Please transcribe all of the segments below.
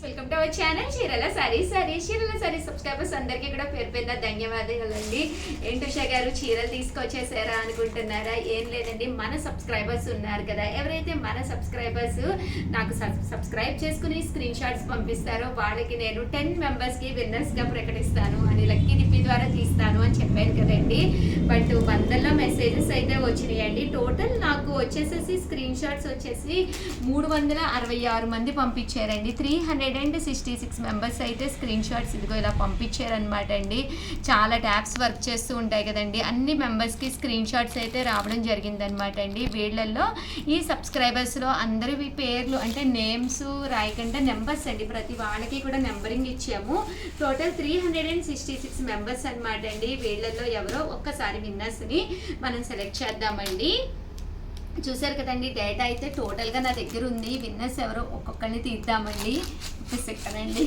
Welcome to our channel చీరల సారీస్. చీరల saris subscribers అందరికీ కూడా పేరు పేరున ధన్యవాదాలండి. ఏంటి ఉషా గారు చీరలు తీసుకొచ్చేసారా అనుకుంటున్నారా? ఏం లేదండి, మన సబ్స్క్రైబర్స్ ఉన్నారు కదా, ఎవరైతే మన సబ్స్క్రైబర్స్ నాకు సబ్స్క్రైబ్ చేసుకుని స్క్రీన్ షాట్స్ పంపిస్తారో వాళ్ళకి నేను 10 మెంబర్స్కి విన్నర్స్గా ప్రకటిస్తాను అని లక్కీ డిప్పి ద్వారా తీస్తాను అని చెప్పాను కదండి. బట్ వందల్లో మెసేజెస్ అయితే వచ్చినాయండి. టోటల్ నాకు వచ్చేసేసి స్క్రీన్ షాట్స్ వచ్చేసి 366 మంది పంపించారండి. 366 మెంబర్స్ అయితే స్క్రీన్ షాట్స్ ఇదిగో ఇలా పంపించారనమాట అండి. చాలా ట్యాబ్స్ వర్క్ చేస్తూ ఉంటాయి కదండి, అన్ని మెంబర్స్కి స్క్రీన్ షాట్స్ అయితే రావడం జరిగిందనమాట అండి. వీళ్ళల్లో ఈ సబ్స్క్రైబర్స్లో అందరి పేర్లు అంటే నేమ్స్ రాయకుండా నెంబర్స్ అండి, ప్రతి వాళ్ళకి కూడా నెంబరింగ్ ఇచ్చాము. టోటల్ 366 మెంబర్స్ అనమాట అండి. వీళ్ళల్లో ఎవరో ఒక్కసారి విన్నర్స్ని మనం సెలెక్ట్ చేద్దామండి. చూసారు కదండి, డేటా అయితే టోటల్గా నా దగ్గర ఉంది. విన్నర్స్ ఎవరో ఒక్కొక్కరిని తీద్దామండి. ఎక్కడండి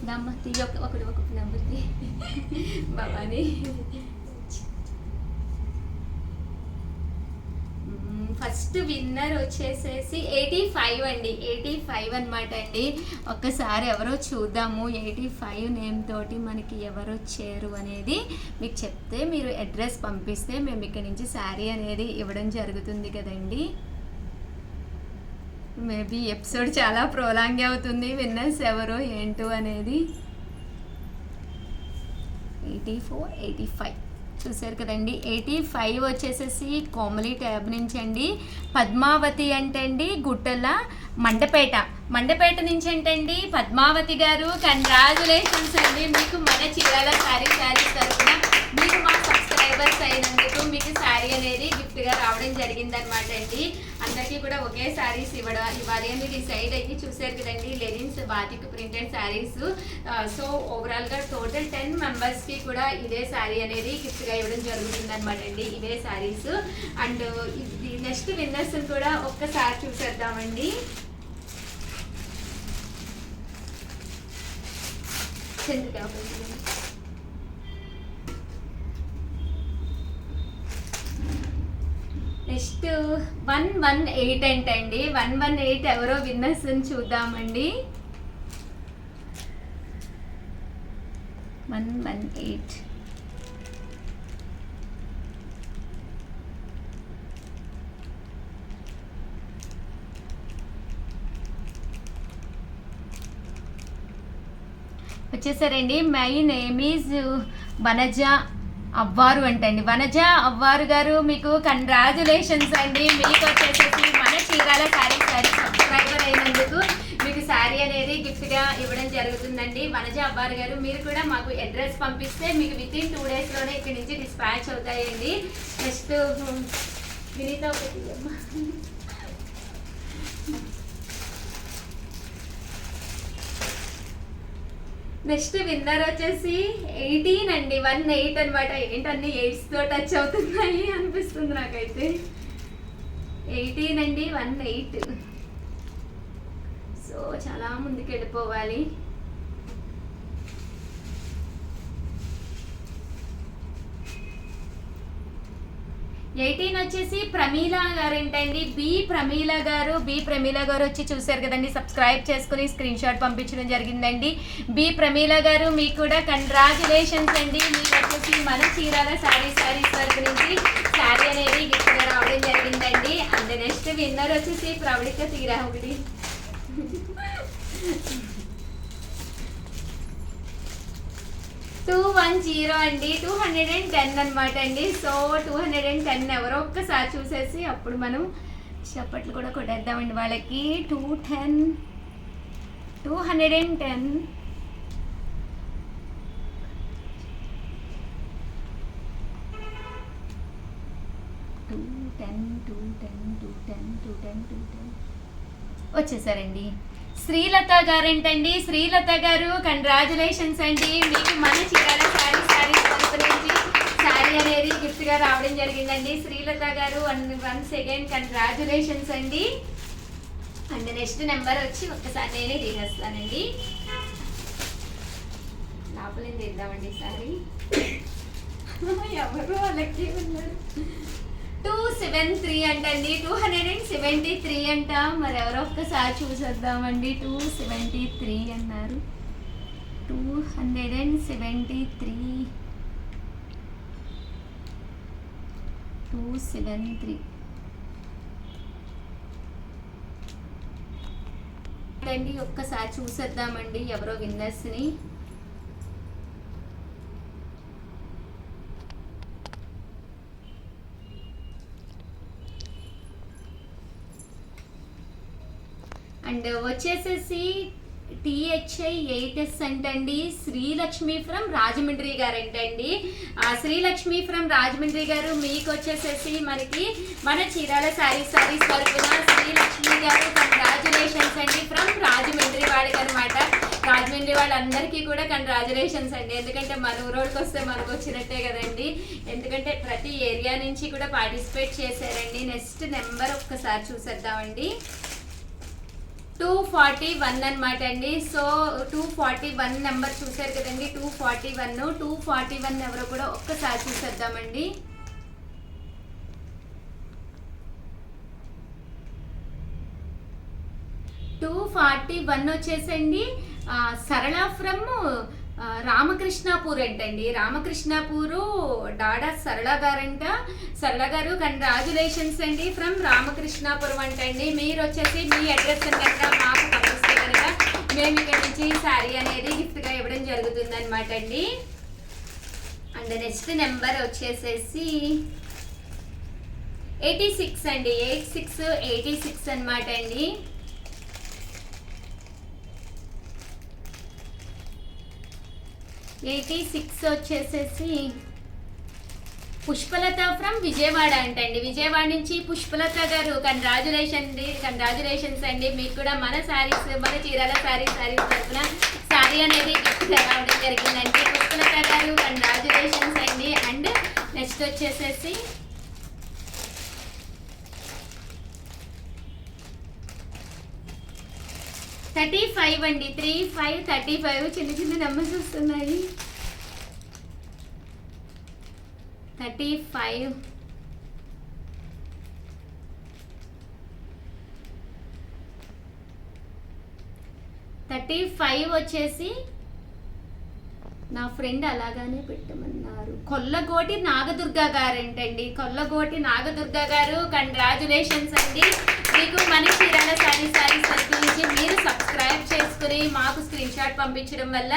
దమ్మ తీ ఒక్కొక్క నెంబర్ తీ బాబాని. ఫస్ట్ విన్నర్ వచ్చేసేసి 85 అండి, 85 అనమాట అండి. ఒక్కసారి ఎవరో చూద్దాము. 85 నేమ్ తోటి మనకి ఎవరు వచ్చారు అనేది మీకు చెప్తే మీరు అడ్రస్ పంపిస్తే మేము ఇక్కడ నుంచి శారీ అనేది ఇవ్వడం జరుగుతుంది కదండి. మేబీ ఎపిసోడ్ చాలా ప్రోలాంగ్ అవుతుంది. విన్నర్స్ ఎవరో ఏంటో అనేది 84 85 చూసారు కదండి. 85 వచ్చేసేసి కోమలి ట్యాబ్ నుంచి అండి. పద్మావతి అంటండి గుట్టల మండపేట నుంచి ఏంటండి పద్మావతి గారు, కంగ్రాచులేషన్స్ అండి. మీకు మన చీరాల శారీస్ తరఫున మీకు మా సబ్స్క్రైబర్స్ అయినందుకు మీకు శారీ అనేది గిఫ్ట్గా రావడం జరిగిందనమాట అండి. అందరికీ కూడా ఒకే శారీస్ ఇవ్వాలి అని డిసైడ్ అయ్యి చూసారు కదండి. Linens batik printed saris. So ఓవరాల్గా టోటల్ 10 మెంబర్స్కి కూడా ఇదే శారీ అనేది గిఫ్ట్గా ఇవ్వడం జరుగుతుంది అనమాట అండి. ఇవే శారీస్. అండ్ ఇది నెక్స్ట్ విన్నర్స్ కూడా ఒక్కసారి చూసేద్దామండి. నెక్స్ట్ 118 అంటండి. 118 ఎవరో విన్నర్స్ అని చూద్దామండి. 118 వచ్చేసారండి. My name is Vanaja Avvaru అంటండి. వనజ అవ్వారు గారు మీకు కంగ్రాచులేషన్స్ అండి. మీకు వచ్చేసేసి మన చీరాల శారీ సబ్స్క్రైబర్ అయినందుకు మీకు శారీ అనేది గిఫ్ట్గా ఇవ్వడం జరుగుతుందండి. వనజ అవ్వారు గారు మీరు కూడా మాకు అడ్రస్ పంపిస్తే మీకు వితిన్ 2 డేస్లోనే ఇక్కడి నుంచి డిస్పాచ్ అవుతాయండి. నెక్స్ట్ వినీత నెక్స్ట్ విన్నర్ వచ్చేసి 18 అండి. 18 అనమాట. ఏంటన్నీ 8తో టచ్ అవుతున్నాయి అనిపిస్తుంది నాకైతే. 18 అండి, 18. సో చాలా ముందుకు వెళ్ళిపోవాలి. 18 వచ్చేసి ప్రమీల గారు ఏంటండి. బి ప్రమీల గారు వచ్చి చూసారు కదండి, సబ్స్క్రైబ్ చేసుకుని స్క్రీన్ షాట్ పంపించడం జరిగిందండి. బి ప్రమీల గారు మీకు కూడా కంగ్రాచులేషన్స్ అండి. మీకు వచ్చేసి మన చీరాల శారీస్ వరకు నుంచి శారీ అనేది గిఫ్ట్గా రావడం జరిగిందండి. అండ్ నెక్స్ట్ విన్నర్ వచ్చేసి ప్రవళిక తీరాహుడి 210 అండి. 210 అనమాట అండి. సో 210 ఎవరో ఒక్కసారి చూసేసి అప్పుడు మనం చప్పట్లు కూడా కొట్టేద్దామండి వాళ్ళకి. 210 210 వచ్చేసారండి. శ్రీలత గారు ఏంటండి. శ్రీలత గారు కంగ్రాచులేషన్స్ అండి. మీకు మన చీరాల శారీస్ తరఫు నుంచి శారీ అనేది గిఫ్ట్గా రావడం జరిగిందండి. శ్రీలత గారు వన్స్ అగైన్ కంగ్రాచులేషన్స్ అండి. అండ్ నెక్స్ట్ నెంబర్ వచ్చి ఒక్కసారి నేనే తీసేస్తానండి. లోపల తీద్దామండి సారీ. ఎవరు వాళ్ళకి ఉన్నారు. 273 అంటండి, 273 అంట. మరి ఎవరో ఒక్కసారి చూసేద్దామండి. 273 అన్నారు. 273 అండి. ఒక్కసారి చూసేద్దామండి ఎవరో విన్నర్స్ని. అండ్ వచ్చేసేసి THI 8S అంటండి, శ్రీలక్ష్మి ఫ్రమ్ రాజమండ్రి గారు అంటండి. శ్రీలక్ష్మి ఫ్రమ్ రాజమండ్రి గారు మీకు వచ్చేసేసి మనకి మన చీరాల సారీస్ తరపున శ్రీలక్ష్మి గారు కంగ్రాచులేషన్స్ అండి ఫ్రమ్ రాజమండ్రి వాళ్ళకి అనమాట. రాజమండ్రి వాళ్ళందరికీ కూడా కంగ్రాచులేషన్స్ అండి. ఎందుకంటే మన ఊరోడికి వస్తే మనకు వచ్చినట్టే కదండి. ఎందుకంటే ప్రతి ఏరియా నుంచి కూడా పార్టిసిపేట్ చేశారండి. నెక్స్ట్ నెంబర్ ఒక్కసారి చూసేద్దామండి. 241 అనమాట అండి. సో 241 నెంబర్ చూసారు కదండి. 241 ఎవరో కూడా ఒక్కసారి చూసేద్దామండి. టూ 241 వచ్చేసండి సరళ ఫ్రమ్ రామకృష్ణాపూర్ అంటండి. రామకృష్ణాపూరు డాడా సరళ గారంట. సరళ గారు కంగ్రాచులేషన్స్ అండి ఫ్రమ్ రామకృష్ణాపురం అంటండి. మీరు వచ్చేసి మీ అడ్రస్ కనుక మాకు పంపిస్తే కనుక మేము ఇక్కడ నుంచి శారీ అనేది గిఫ్ట్గా ఇవ్వడం జరుగుతుంది అనమాట అండి. అండ్ నెక్స్ట్ నెంబర్ వచ్చేసేసి 86 అండి. 86 అనమాట అండి. వచ్చేసేసి పుష్పలత ఫ్రమ్ విజయవాడ అంటండి. విజయవాడ నుంచి పుష్పలత గారు కంగ్రాచులేషన్స్ అండి. మీకు కూడా మన శారీస్, మన చీరాల శారీస్ తరఫున శారీ అనేది గిఫ్ట్ రావడం జరిగిందండి. పుష్పలత గారు కంగ్రాచులేషన్స్ అండి. అండ్ నెక్స్ట్ వచ్చేసేసి 35 అండి. 35 చిన్న నెంబర్స్ వస్తున్నాయి. 35 వచ్చేసి నా ఫ్రెండ్ అలాగానే పెట్టమన్నారు. కొల్లగోటి నాగదుర్గ గారు ఏంటండి. కొల్లగోటి నాగదుర్గ గారు కంగ్రాచులేషన్స్ అండి. మీకు మన చీరాల శారీస్ నుంచి మీరు సబ్స్క్రైబ్ చేసుకుని మాకు స్క్రీన్ షాట్ పంపించడం వల్ల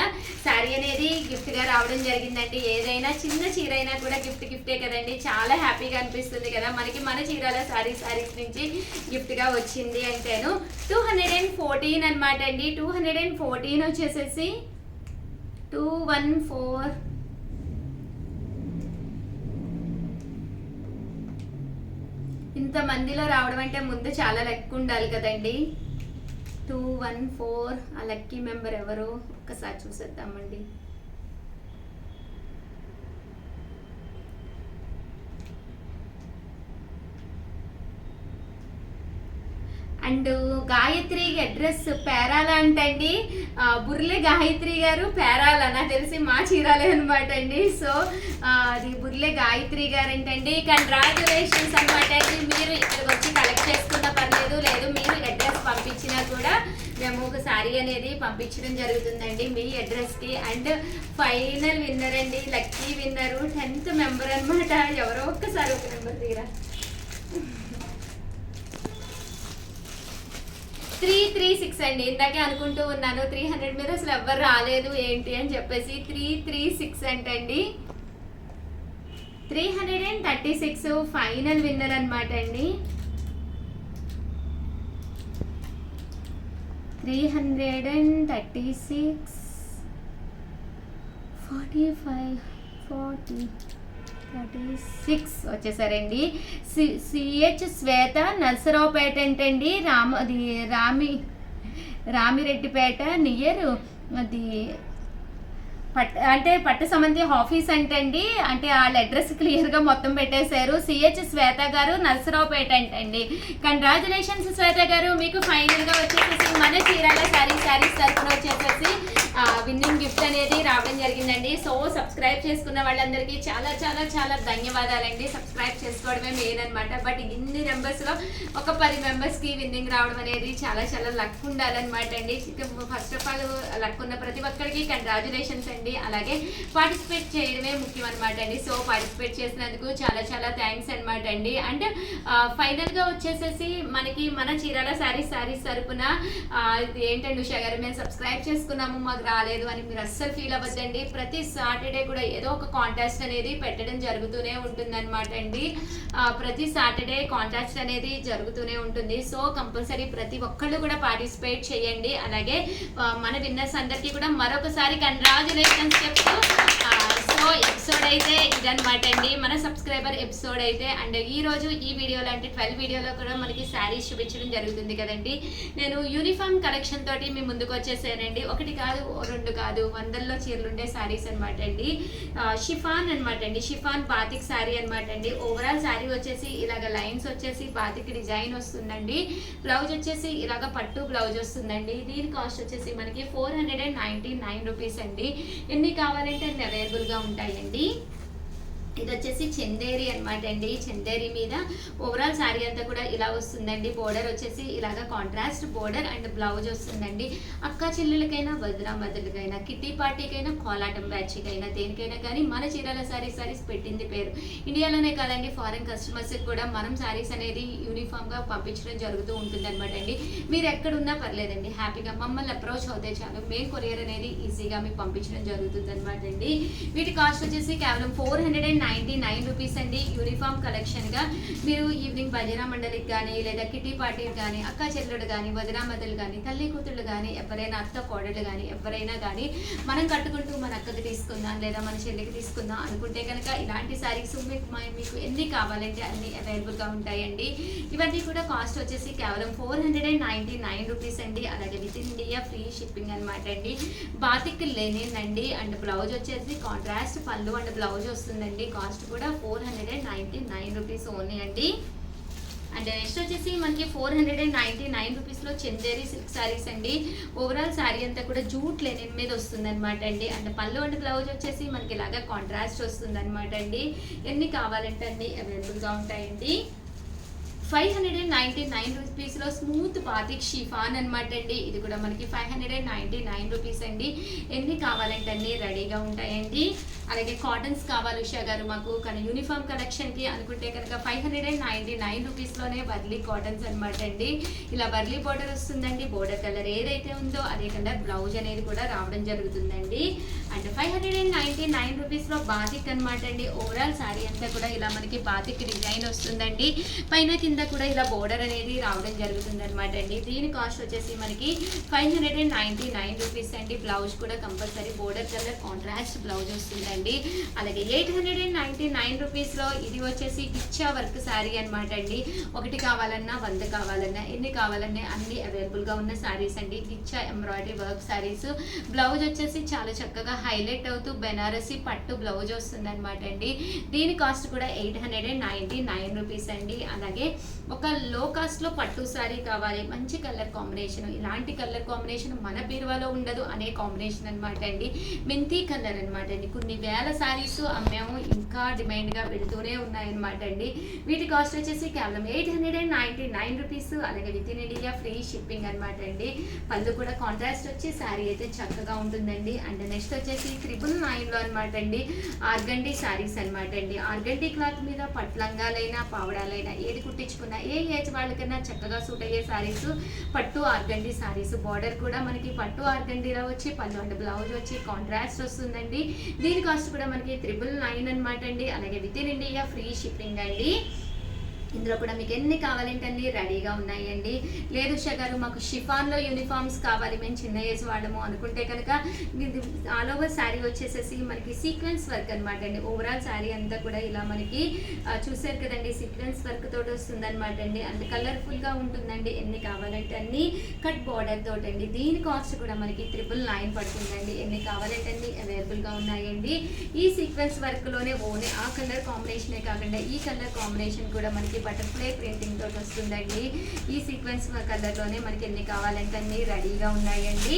శారీ అనేది గిఫ్ట్గా రావడం జరిగిందండి. ఏదైనా చిన్న చీర అయినా కూడా గిఫ్టే కదండి. చాలా హ్యాపీగా అనిపిస్తుంది కదా మనకి మన చీరాల శారీస్ నుంచి గిఫ్ట్గా వచ్చింది అంటేను. 214 అనమాట అండి. 214 వచ్చేసేసి 214 ఇంతమందిలో రావడం అంటే ముందు చాలా లక్ ఉండాలి కదండి. 214 ఆ లక్కీ మెంబర్ ఎవరు ఒక్కసారి చూసేద్దామండి. అండ్ గాయత్రి అడ్రస్ పేరాల అంటండి. బుర్లే గాయత్రి గారు పేరాల నాకు తెలిసి మా చీరాలే అనమాట అండి. సో అది బుర్లే గాయత్రి గారు ఏంటండి. కంగ్రాచులేషన్స్ అనమాట అండి. మీరు ఇక్కడికి వచ్చి కలెక్ట్ చేసుకున్న పర్లేదు, లేదు మీరు అడ్రస్ పంపించినా కూడా మేము ఒక శారీ అనేది పంపించడం జరుగుతుందండి మీ అడ్రస్కి. అండ్ ఫైనల్ విన్నర్ అండి, లక్కీ విన్నరు 10th మెంబర్ అనమాట. ఎవరో ఒక్కసారి ఒక నెంబర్ దగ్గర 336 అండి. ఇందాకే అనుకుంటూ ఉన్నాను 300 మీద అసలు ఎవ్వరు రాలేదు ఏంటి అని చెప్పేసి. 336 అంటండి. 336 ఫైనల్ విన్నర్ అనమాట అండి. 336 45 40 36 వచ్చేసారండి. CH శ్వేత నర్సరావుపేట ఏంటండి. రామిరెడ్డిపేట నియర్ అది పట్ట సమంతి ఆఫీస్ అంటండి. అంటే వాళ్ళ అడ్రస్ క్లియర్గా మొత్తం పెట్టేశారు. CH శ్వేత గారు నర్సరావుపేట అంటండి. కంగ్రాచులేషన్స్ శ్వేత గారు. మీకు ఫైనల్గా వచ్చేసేసి మన చీరాల శారీస్ తరఫున వచ్చేసేసి విన్నింగ్ గిఫ్ట్ అనేది రావడం జరిగిందండి. సో సబ్స్క్రైబ్ చేసుకున్న వాళ్ళందరికీ చాలా చాలా చాలా ధన్యవాదాలండి. సబ్స్క్రైబ్ చేసుకోవడమే మెయిన్ అనమాట. బట్ ఇన్ని మెంబర్స్లో ఒక 10 మెంబర్స్కి విన్నింగ్ రావడం అనేది చాలా చాలా లక్ ఉండాలన్నమాట అండి. ఫస్ట్ ఆఫ్ ఆల్ లక్ ఉన్న ప్రతి ఒక్కరికి కంగ్రాచులేషన్స్ అండి. అలాగే పార్టిసిపేట్ చేయడమే ముఖ్యం అనమాట అండి. సో పార్టిసిపేట్ చేసినందుకు చాలా చాలా థ్యాంక్స్ అనమాట అండి. అండ్ ఫైనల్గా వచ్చేసేసి మనకి మన చీరాల శారీస్ తరపున ఏంటండి ఉషా గారు, మేము సబ్స్క్రైబ్ చేసుకున్నాము మాకు రాలేదు అని మీరు అస్సలు ఫీల్ అవ్వద్దండి. ప్రతి సాటర్డే కూడా ఏదో ఒక కాంటెస్ట్ అనేది పెట్టడం జరుగుతూనే ఉంటుంది అనమాట అండి. ప్రతి సాటర్డే కాంటెస్ట్ అనేది జరుగుతూనే ఉంటుంది. సో కంపల్సరీ ప్రతి ఒక్కళ్ళు కూడా పార్టిసిపేట్ చేయండి. అలాగే మన విన్నర్స్ అందరికీ కూడా మరొకసారి కంగ్రాచులేషన్స్ చెప్తూ సో ఎపిసోడ్ అయితే ఇదనమాట అండి, మన సబ్స్క్రైబర్ ఎపిసోడ్ అయితే. అండ్ ఈరోజు ఈ వీడియోలో అంటే 12 వీడియోలో కూడా మనకి శారీస్ చూపించడం జరుగుతుంది కదండి. నేను యూనిఫామ్ కలెక్షన్ తోటి మీ ముందుకు వచ్చేసానండి. 1 కాదు 2 కాదు 100లో చీరలు ఉండే శారీస్ అనమాట అండి. షిఫాన్ అనమాట అండి, షిఫాన్ బాతిక్ శారీ అనమాట అండి. ఓవరాల్ శారీ వచ్చేసి ఇలాగ లైన్స్ వచ్చేసి బాతిక్ డిజైన్ వస్తుందండి. బ్లౌజ్ వచ్చేసి ఇలాగ పట్టు బ్లౌజ్ వస్తుందండి. దీని కాస్ట్ వచ్చేసి మనకి 499 రూపీస్ అండి. ఎన్ని కావాలంటే అన్ని అవైలబుల్గా ఉంటాయండి. ఇది వచ్చేసి చందేరి అనమాట అండి. చందేరి మీద ఓవరాల్ శారీ అంతా కూడా ఇలా వస్తుందండి. బోర్డర్ వచ్చేసి ఇలాగ కాంట్రాస్ట్ బోర్డర్ అండ్ బ్లౌజ్ వస్తుందండి. అక్క చెల్లెలకైనా వదిన మదులకైనా కిట్టి పార్టీకైనా కోలాటం బ్యాచ్కైనా దేనికైనా కానీ మన చీరాల శారీస్ పెట్టింది పేరు. ఇండియాలోనే కాదండి, ఫారెన్ కస్టమర్స్కి కూడా మనం శారీస్ అనేది యూనిఫామ్గా పంపించడం జరుగుతూ ఉంటుంది అనమాట అండి. మీరు ఎక్కడున్నా పర్లేదండి, హ్యాపీగా మమ్మల్ని అప్రోచ్ అవుతే చాలు, మేము కొరియర్ అనేది ఈజీగా మీకు పంపించడం జరుగుతుంది అనమాట అండి. వీటి కాస్ట్ వచ్చేసి కేవలం 499 రూపీస్ అండి. యూనిఫామ్ కలెక్షన్గా మీరు ఈవినింగ్ భజన మండలికి కానీ లేదా కిటీ పార్టీకి కానీ అక్క చెల్లెడు కానీ వదిన మదలు కానీ తల్లి కూతుళ్ళు కానీ ఎవరైనా అత్త కోడళ్ళు కానీ ఎవరైనా కానీ మనం కట్టుకుంటూ మన అక్కకి తీసుకుందాం లేదా మన చెల్లికి తీసుకుందాం అనుకుంటే కనుక ఇలాంటి శారీస్ మీకు ఎన్ని కావాలంటే అన్ని అవైలబుల్గా ఉంటాయండి. ఇవన్నీ కూడా కాస్ట్ వచ్చేసి కేవలం 499 రూపీస్ అండి. అలాగే with in India free shipping అనమాట అండి. బాతిక్ లెనిన్ అండి. అండ్ బ్లౌజ్ వచ్చేసి కాంట్రాస్ట్ పళ్ళు అండ్ బ్లౌజ్ వస్తుందండి. కాస్ట్ కూడా 499 రూపీస్ ఓన్లీ అండి. అండ్ నెక్స్ట్ వచ్చేసి మనకి 499 రూపీస్లో చందేరి సిల్క్ శారీస్ అండి. ఓవరాల్ శారీ అంతా కూడా జూట్ లెనిన్ మీద వస్తుంది అనమాట అండి. అండ్ పళ్ళు అండ్ బ్లౌజ్ వచ్చేసి మనకి ఇలాగా కాంట్రాస్ట్ వస్తుంది అనమాట అండి. ఎన్ని కావాలంటే అన్ని అవైలబుల్గా ఉంటాయండి. 599 రూపీస్లో స్మూత్ బాతిక్ షిఫాన్ అనమాట అండి. ఇది కూడా మనకి 599 రూపీస్ అండి. ఎన్ని కావాలంటే అన్ని రెడీగా ఉంటాయండి. అలాగే కాటన్స్ కావాలి ఉషా గారు మాకు కానీ యూనిఫామ్ కలెక్షన్కి అనుకుంటే కనుక 599 రూపీస్లోనే వర్లీ కాటన్స్ అనమాట అండి. ఇలా వర్లీ బోర్డర్ వస్తుందండి. బోర్డర్ కలర్ ఏదైతే ఉందో అదే కలర్ బ్లౌజ్ అనేది కూడా రావడం జరుగుతుందండి. అండ్ 599 రూపీస్లో బాతిక్ అనమాట అండి. ఓవరాల్ శారీ అంతా కూడా ఇలా మనకి బాతిక్ డిజైన్ వస్తుందండి. పైన కింద కూడా ఇలా బోర్డర్ అనేది రావడం జరుగుతుంది అనమాట అండి. దీని కాస్ట్ వచ్చేసి మనకి 599 రూపీస్ అండి. బ్లౌజ్ కూడా compulsory border colour contrast blouse వస్తుందండి. అలాగే 899 రూపీస్లో ఇది వచ్చేసి గిచ్చా వర్క్ శారీ అనమాట అండి. 1 కావాలన్నా 100 కావాలన్నా ఎన్ని కావాలన్నా అన్ని అవైలబుల్గా ఉన్న శారీస్ అండి. గిచ్చా ఎంబ్రాయిడరీ వర్క్ శారీస్. బ్లౌజ్ వచ్చేసి చాలా చక్కగా హైలైట్ అవుతూ బెనారసి పట్టు బ్లౌజ్ వస్తుంది అనమాట అండి. దీని కాస్ట్ కూడా 899 రూపీస్ అండి. అలాగే ఒక లో కాస్ట్లో పట్టు శారీ కావాలి, మంచి కలర్ కాంబినేషన్, ఇలాంటి కలర్ కాంబినేషన్ మన బీరువాలో ఉండదు అనే కాంబినేషన్ అనమాట అండి. మెంతి కలర్ అనమాట అండి. కొన్ని వేల శారీస్ అమ్మాము, ఇంకా డిమాండ్గా పెడుతూనే ఉన్నాయన్నమాట అండి. వీటి కాస్ట్ వచ్చేసి కేవలం 899 రూపీస్. అలాగే with in India free shipping అనమాట అండి. పళ్ళు కూడా కాంట్రాస్ట్ వచ్చి శారీ అయితే చక్కగా ఉంటుందండి. అండ్ నెక్స్ట్ వచ్చేసి 999లో అనమాట అండి. ఆర్గండి శారీస్ అనమాట అండి. ఆర్గండి క్లాత్ మీద పట్లంగాలైనా పావడాలైనా ఏది కుట్టించుకున్నా ఏ ఏజ్ వాళ్ళకైనా చక్కగా సూట్ అయ్యే శారీస్ పట్టు ఆర్గండి శారీస్. బార్డర్ కూడా మనకి పట్టు ఆర్గండిలో వచ్చి పళ్ళు అండ్ బ్లౌజ్ వచ్చి కాంట్రాస్ట్ వస్తుందండి. దీని కాస్ట్ కూడా మనకి 999 అనమాట అండి. అలాగే with in India free shipping అండి. ఇందులో కూడా మీకు ఎన్ని కావాలంటే అన్ని రెడీగా ఉన్నాయండి. లేదు ఉషా గారు మాకు షిఫాన్లో యూనిఫామ్స్ కావాలి, మేము చిన్న ఏజ్ వాళ్ళము అనుకుంటే కనుక ఆల్ ఓవర్ శారీ వచ్చేసేసి మనకి సీక్వెన్స్ వర్క్ అనమాట అండి. ఓవరాల్ శారీ అంతా కూడా ఇలా మనకి చూసారు కదండి, సీక్వెన్స్ వర్క్ తోటి వస్తుంది అనమాట అండి. అండ్ కలర్ఫుల్గా ఉంటుందండి. ఎన్ని కావాలంటే అన్ని కట్ బార్డర్ తోటి అండి. దీని కాస్ట్ కూడా మనకి 999 పడుతుందండి. ఎన్ని కావాలంటే అన్ని అవైలబుల్గా ఉన్నాయండి. ఈ సీక్వెన్స్ వర్క్లోనే ఓన్లీ ఆ కలర్ కాంబినేషనే కాకుండా ఈ కలర్ కాంబినేషన్ కూడా మనకి బటర్ఫ్లై ప్రింటింగ్ తోటి వస్తుందండి. ఈ సీక్వెన్స్ కలర్లోనే మనకి ఎన్ని కావాలంటే అన్ని రెడీగా ఉన్నాయండి.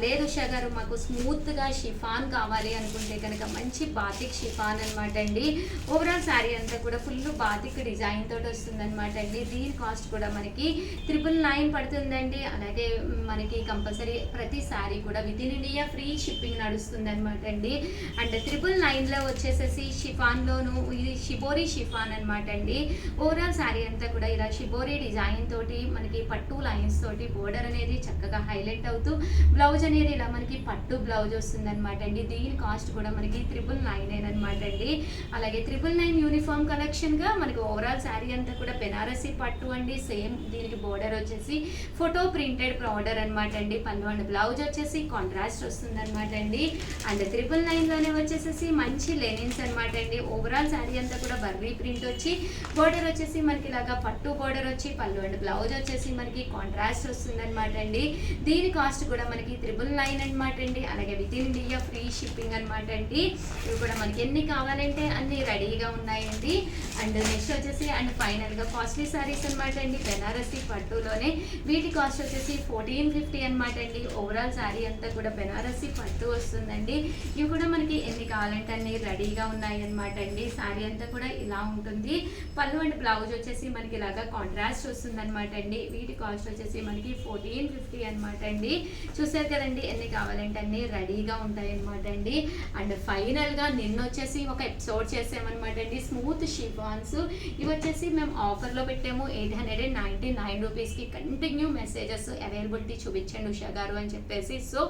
లేదు ఉషా గారు మాకు స్మూత్గా షిఫాన్ కావాలి అనుకుంటే కనుక మంచి బాతిక్ షిఫాన్ అనమాట అండి. ఓవరాల్ శారీ అంతా కూడా ఫుల్ బాతిక్ డిజైన్ తోటి వస్తుంది అనమాట అండి. దీని కాస్ట్ కూడా మనకి 999 పడుతుందండి. అలాగే మనకి కంపల్సరీ ప్రతి శారీ కూడా with in India free shipping నడుస్తుంది అనమాట అండి. అండ్ 999లో వచ్చేసేసి షిఫాన్లోను ఇది షిబోరి షిఫాన్ అనమాట అండి. ఓవరాల్ శారీ అంతా కూడా ఇలా షిబోరి డిజైన్ తోటి మనకి పట్టు లైన్స్ తోటి బోర్డర్ అనేది చక్కగా హైలైట్ అవుతూ బ్లౌజ్ అనేది ఇలా మనకి పట్టు బ్లౌజ్ వస్తుంది అనమాట అండి. దీని కాస్ట్ కూడా మనకి 999 అనమాట అండి. అలాగే 999 యూనిఫామ్ కలెక్షన్గా మనకి ఓవరాల్ శారీ అంతా కూడా బెనారసి పట్టు అండి. సేమ్ దీనికి బోర్డర్ వచ్చేసి ఫోటో ప్రింటెడ్ బోర్డర్ అనమాట అండి. పళ్ళు అండ్ బ్లౌజ్ వచ్చేసి కాంట్రాస్ట్ వస్తుంది అనమాట అండి. అండ్ 999లోనే వచ్చేసేసి మంచి లెనిన్స్ అనమాట అండి. ఓవరాల్ శారీ అంతా కూడా బర్రీ ప్రింట్ వచ్చి బోర్డర్ వచ్చేసి మనకి ఇలాగా పట్టు బోర్డర్ వచ్చి పళ్ళు అండ్ బ్లౌజ్ వచ్చేసి మనకి కాంట్రాస్ట్ వస్తుంది అనమాట అండి. దీని కాస్ట్ కూడా మనకి 999 అనమాట అండి. అలాగే with in India free shipping అనమాట అండి. ఇవి కూడా మనకి ఎన్ని కావాలంటే అన్ని రెడీగా ఉన్నాయండి. అండ్ నెక్స్ట్ వచ్చేసి అండ్ ఫైనల్గా కాస్ట్లీ శారీస్ అనమాట అండి. బెనారసి పట్టులోనే వీటి కాస్ట్ వచ్చేసి 1450 అనమాట అండి. ఓవరాల్ శారీ అంతా కూడా బెనారసి పట్టు వస్తుందండి. ఇవి కూడా మనకి ఎన్ని కావాలంటే అన్ని రెడీగా ఉన్నాయి అనమాట అండి. శారీ అంతా కూడా ఇలా ఉంటుంది. పళ్ళు అండ్ బ్లౌజ్ వచ్చేసి మనకి ఇలాగా కాంట్రాస్ట్ వస్తుంది అనమాట అండి. వీటి కాస్ట్ వచ్చేసి మనకి 1450 అనమాట అండి. చూసారు కదండి ఎన్ని కావాలంటే అన్ని రెడీగా ఉంటాయి అనమాట అండి. అండ్ ఫైనల్గా నిన్న వచ్చేసి ఒక ఎపిసోడ్ చేసామన్నమాట అండి. స్మూత్ షిఫాన్స్ ఇవి వచ్చేసి మేము ఆఫర్లో పెట్టాము 899 రూపీస్కి. కంటిన్యూ మెసేజెస్ అవైలబిలిటీ చూపించండి ఉషా గారు అని చెప్పేసి. సో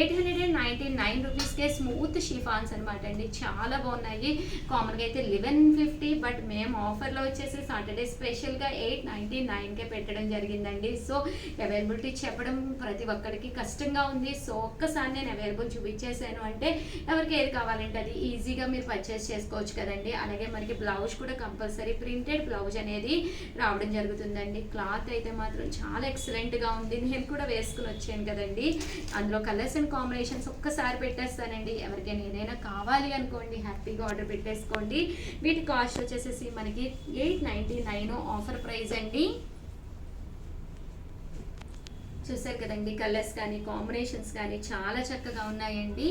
899 రూపీస్కే స్మూత్ షిఫాన్స్ అనమాట అండి. చాలా బాగున్నాయి. కామన్గా అయితే 1150, బట్ మేము ఆఫర్లో వచ్చేసి సాటర్డే స్పెషల్గా 899కే పెట్టడం జరిగిందండి. సో అవైలబిలిటీ చెప్పడం ప్రతి ఒక్కరికి కష్టంగా ఉంది. సో ఒక్కసారి నేను అవైలబుల్ చూపించేసాను అంటే ఎవరికి ఏది కావాలంటే అది ఈజీగా మీరు పర్చేస్ చేసుకోవచ్చు కదండి. అలాగే మనకి బ్లౌజ్ కూడా కంపల్సరీ ప్రింటెడ్ బ్లౌజ్ అనేది రావడం జరుగుతుందండి. క్లాత్ అయితే మాత్రం చాలా ఎక్సలెంట్గా ఉంది. నేను కూడా వేసుకుని వచ్చాను కదండి. అందులో కలర్స్ అండ్ కాంబినేషన్స్ ఒక్కసారి పెట్టేస్తానండి. ఎవరికైనా ఏదైనా కావాలి అనుకోండి హ్యాపీగా ఆర్డర్ పెట్టేసుకోండి. వీటి కాస్ట్ వచ్చేసేసి మనకి 899 ఆఫర్ ప్రైస్ అండి. చూసారు కదండి కలర్స్ కానీ కాంబినేషన్స్ కానీ చాలా చక్కగా ఉన్నాయండి.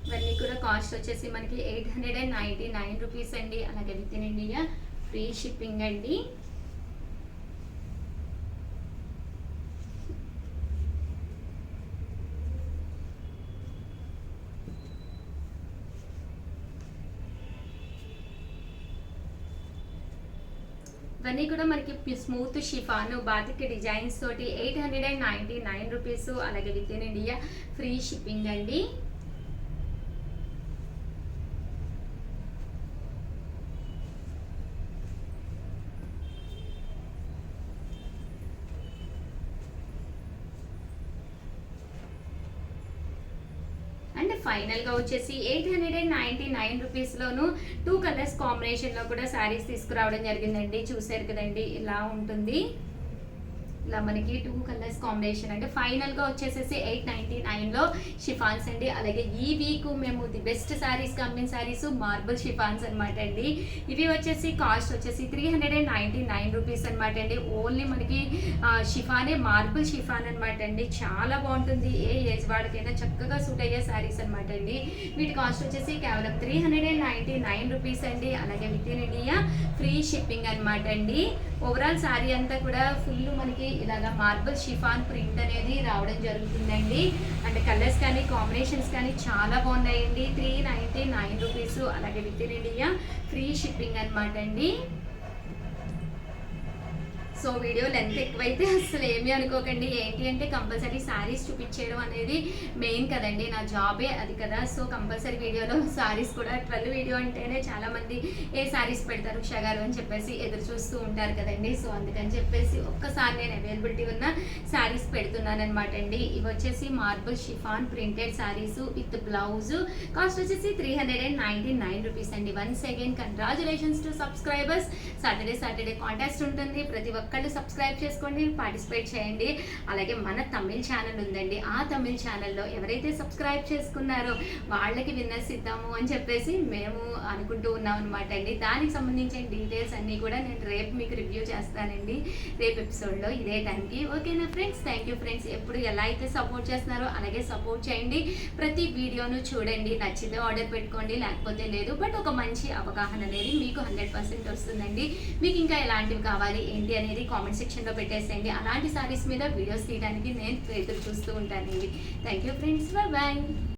ఇవన్నీ కూడా కాస్ట్ వచ్చేసి మనకి 899 రూపీస్ అండి. అలాగే with in India free shipping అండి. ఇవన్నీ కూడా మనకి స్మూత్ షిఫాను బాతిక్ డిజైన్స్ తోటి 899 రూపీస్. అలాగే with in India free shipping అండి. అండ్ ఫైనల్గా వచ్చేసి 899 రూపీస్లోను 2 కలర్స్ కాంబినేషన్లో కూడా శారీస్ తీసుకురావడం జరిగిందండి. చూసారు కదండి ఇలా ఉంటుంది. ఇలా మనకి 2 కలర్స్ కాంబినేషన్ అంటే ఫైనల్గా వచ్చేసేసి 899లో షిఫాన్స్ అండి. అలాగే ఈ వీక్ మేము ది బెస్ట్ శారీస్ కమ్మిన శారీస్ మార్బుల్ షిఫాన్స్ అనమాట అండి. ఇవి వచ్చేసి కాస్ట్ వచ్చేసి 399 రూపీస్ అనమాట అండి. ఓన్లీ మనకి షిఫానే మార్బుల్ షిఫాన్ అనమాట అండి. చాలా బాగుంటుంది. ఏ ఏజ్ వాడికైనా చక్కగా సూట్ అయ్యే శారీస్ అనమాట అండి. వీటి కాస్ట్ వచ్చేసి కేవలం 399 రూపీస్ అండి. అలాగే with in India free shipping అనమాట అండి. ఓవరాల్ శారీ అంతా కూడా ఫుల్ మనకి ఇలాగా మార్బుల్ షిఫాన్ ప్రింట్ అనేది రావడం జరుగుతుందండి. అండ్ కలర్స్ కానీ కాంబినేషన్స్ కానీ చాలా బాగున్నాయండి. 399 రూపీస్. అలాగే with in India free shipping అనమాట అండి. సో వీడియో లెంత్ ఎక్కువైతే అసలు ఏమీ అనుకోకండి. ఏంటి అంటే కంపల్సరీ శారీస్ చూపించేయడం అనేది మెయిన్ కదండి, నా జాబే అది కదా. సో కంపల్సరీ వీడియోలో శారీస్ కూడా 12 వీడియో అంటేనే చాలామంది ఏ శారీస్ పెడతారు ఉషా గారు అని చెప్పేసి ఎదురు చూస్తూ ఉంటారు కదండి. సో అందుకని చెప్పేసి ఒక్కసారి నేను అవైలబిలిటీ ఉన్న శారీస్ పెడుతున్నాను అనమాట అండి. ఇవి వచ్చేసి marble chiffon printed saris with blouse. Cost వచ్చేసి 399 రూపీస్ అండి. Once again congratulations to subscribers. Saturday contest ఉంటుంది. ప్రతి ఒక్క ఒక్కళ్ళు సబ్స్క్రైబ్ చేసుకోండి, పార్టిసిపేట్ చేయండి. అలాగే మన తమిళ్ ఛానల్ ఉందండి, ఆ తమిళ్ ఛానల్లో ఎవరైతే సబ్స్క్రైబ్ చేసుకున్నారో వాళ్ళకి విన్నర్స్ ఇద్దాము అని చెప్పేసి మేము అనుకుంటూ ఉన్నాం అనమాట అండి. దానికి సంబంధించిన డీటెయిల్స్ అన్నీ కూడా నేను రేపు మీకు రివ్యూ చేస్తానండి, రేపు ఎపిసోడ్లో ఇదే టైంకి. ఓకేనా ఫ్రెండ్స్? Thank you friends. ఎప్పుడు ఎలా అయితే సపోర్ట్ చేస్తున్నారో అలాగే సపోర్ట్ చేయండి. ప్రతి వీడియోను చూడండి, నచ్చితే ఆర్డర్ పెట్టుకోండి, లేకపోతే లేదు. బట్ ఒక మంచి అవగాహన అనేది మీకు 100% వస్తుందండి. మీకు ఇంకా ఎలాంటివి కావాలి ఏంటి అనేది కామెంట్ సెక్షన్లో పెట్టేసేయండి. అలాంటి సారీస్ మీద వీడియోస్ తీయడానికి నేను ఎదురు చూస్తూ ఉంటానండి. Thank you friends, bye.